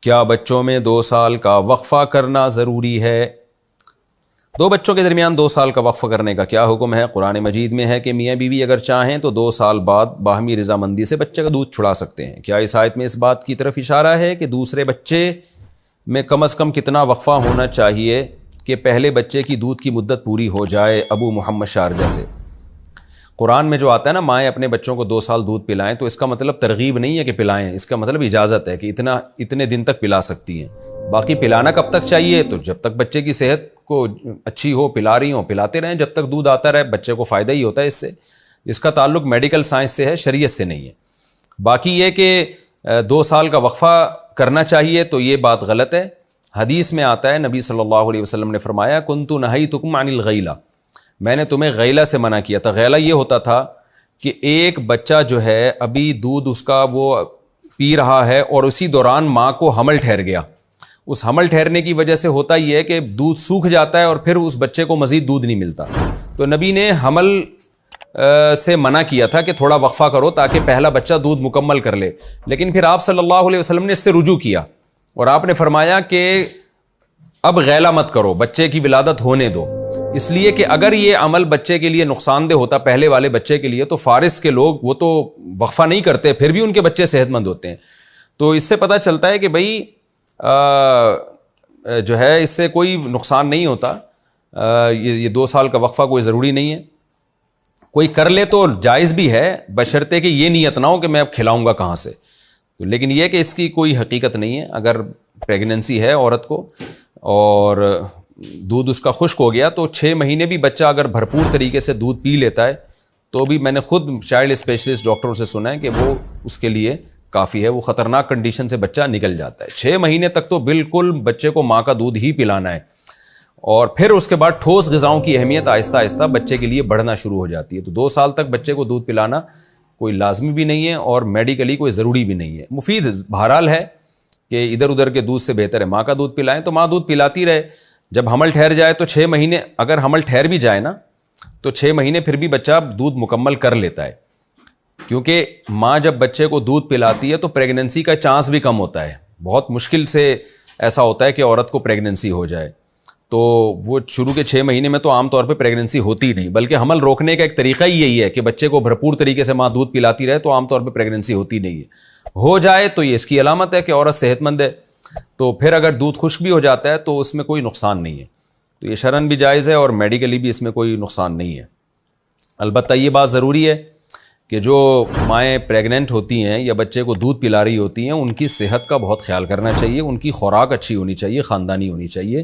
کیا بچوں میں 2 سال کا وقفہ کرنا ضروری ہے؟ دو بچوں کے درمیان 2 سال کا وقفہ کرنے کا کیا حکم ہے؟ قرآن مجید میں ہے کہ میاں بیوی اگر چاہیں تو 2 سال بعد باہمی رضامندی سے بچے کا دودھ چھڑا سکتے ہیں۔ کیا اس آیت میں اس بات کی طرف اشارہ ہے کہ دوسرے بچے میں کم از کم کتنا وقفہ ہونا چاہیے کہ پہلے بچے کی دودھ کی مدت پوری ہو جائے؟ ابو محمد شارجہ سے۔ قرآن میں جو آتا ہے نا مائیں اپنے بچوں کو 2 سال دودھ پلائیں، تو اس کا مطلب ترغیب نہیں ہے کہ پلائیں، اس کا مطلب اجازت ہے کہ اتنے دن تک پلا سکتی ہیں۔ باقی پلانا کب تک چاہیے؟ تو جب تک بچے کی صحت کو اچھی ہو، پلا رہی ہوں پلاتے رہیں جب تک دودھ آتا رہے، بچے کو فائدہ ہی ہوتا ہے اس سے۔ اس کا تعلق میڈیکل سائنس سے ہے، شریعت سے نہیں ہے۔ باقی یہ کہ 2 سال کا وقفہ کرنا چاہیے تو یہ بات غلط ہے۔ حدیث میں آتا ہے نبی صلی اللہ علیہ وسلم نے فرمایا کنت نہیتکم عن الغیلہ، میں نے تمہیں غیلہ سے منع کیا تھا۔ غیلہ یہ ہوتا تھا کہ ایک بچہ جو ہے ابھی دودھ اس کا وہ پی رہا ہے اور اسی دوران ماں کو حمل ٹھہر گیا۔ اس حمل ٹھہرنے کی وجہ سے ہوتا یہ ہے کہ دودھ سوکھ جاتا ہے اور پھر اس بچے کو مزید دودھ نہیں ملتا۔ تو نبی نے حمل سے منع کیا تھا کہ تھوڑا وقفہ کرو تاکہ پہلا بچہ دودھ مکمل کر لے، لیکن پھر آپ صلی اللہ علیہ وسلم نے اس سے رجوع کیا اور آپ نے فرمایا کہ اب غیلہ مت کرو، بچے کی ولادت ہونے دو، اس لیے کہ اگر یہ عمل بچے کے لیے نقصان دہ ہوتا پہلے والے بچے کے لیے تو فارس کے لوگ وہ تو وقفہ نہیں کرتے، پھر بھی ان کے بچے صحت مند ہوتے ہیں۔ تو اس سے پتہ چلتا ہے کہ بھئی جو ہے اس سے کوئی نقصان نہیں ہوتا، یہ 2 سال کا وقفہ کوئی ضروری نہیں ہے۔ کوئی کر لے تو جائز بھی ہے بشرطے کہ یہ نیت نہ ہو کہ میں اب کھلاؤں گا کہاں سے، لیکن یہ کہ اس کی کوئی حقیقت نہیں ہے۔ اگر پریگننسی ہے عورت کو اور دودھ اس کا خشک ہو گیا تو 6 مہینے بھی بچہ اگر بھرپور طریقے سے دودھ پی لیتا ہے تو بھی میں نے خود چائلڈ اسپیشلسٹ ڈاکٹروں سے سنا ہے کہ وہ اس کے لیے کافی ہے، وہ خطرناک کنڈیشن سے بچہ نکل جاتا ہے۔ 6 مہینے تک تو بالکل بچے کو ماں کا دودھ ہی پلانا ہے، اور پھر اس کے بعد ٹھوس غذاؤں کی اہمیت آہستہ آہستہ بچے کے لیے بڑھنا شروع ہو جاتی ہے۔ تو 2 سال تک بچے کو دودھ پلانا کوئی لازمی بھی نہیں ہے اور میڈیکلی کوئی ضروری بھی نہیں ہے۔ مفید بہرحال ہے کہ ادھر ادھر کے دودھ سے بہتر ہے ماں کا دودھ پلائیں، تو ماں دودھ پلاتی رہے۔ جب حمل ٹھہر جائے تو 6 مہینے، اگر حمل ٹھہر بھی جائے نا تو 6 مہینے پھر بھی بچہ دودھ مکمل کر لیتا ہے، کیونکہ ماں جب بچے کو دودھ پلاتی ہے تو پریگننسی کا چانس بھی کم ہوتا ہے۔ بہت مشکل سے ایسا ہوتا ہے کہ عورت کو پریگننسی ہو جائے، تو وہ شروع کے 6 مہینے میں تو عام طور پہ پریگننسی ہوتی نہیں، بلکہ حمل روکنے کا ایک طریقہ ہی یہی ہے کہ بچے کو بھرپور طریقے سے ماں دودھ پلاتی رہے، تو عام طور پہ پریگننسی ہوتی نہیں ہے۔ ہو جائے تو یہ اس کی علامت ہے کہ عورت صحت مند ہے، تو پھر اگر دودھ خشک بھی ہو جاتا ہے تو اس میں کوئی نقصان نہیں ہے، تو یہ شرعاً بھی جائز ہے اور میڈیکلی بھی اس میں کوئی نقصان نہیں ہے۔ البتہ یہ بات ضروری ہے کہ جو مائیں پریگننٹ ہوتی ہیں یا بچے کو دودھ پلا رہی ہوتی ہیں ان کی صحت کا بہت خیال کرنا چاہیے، ان کی خوراک اچھی ہونی چاہیے، خاندانی ہونی چاہیے۔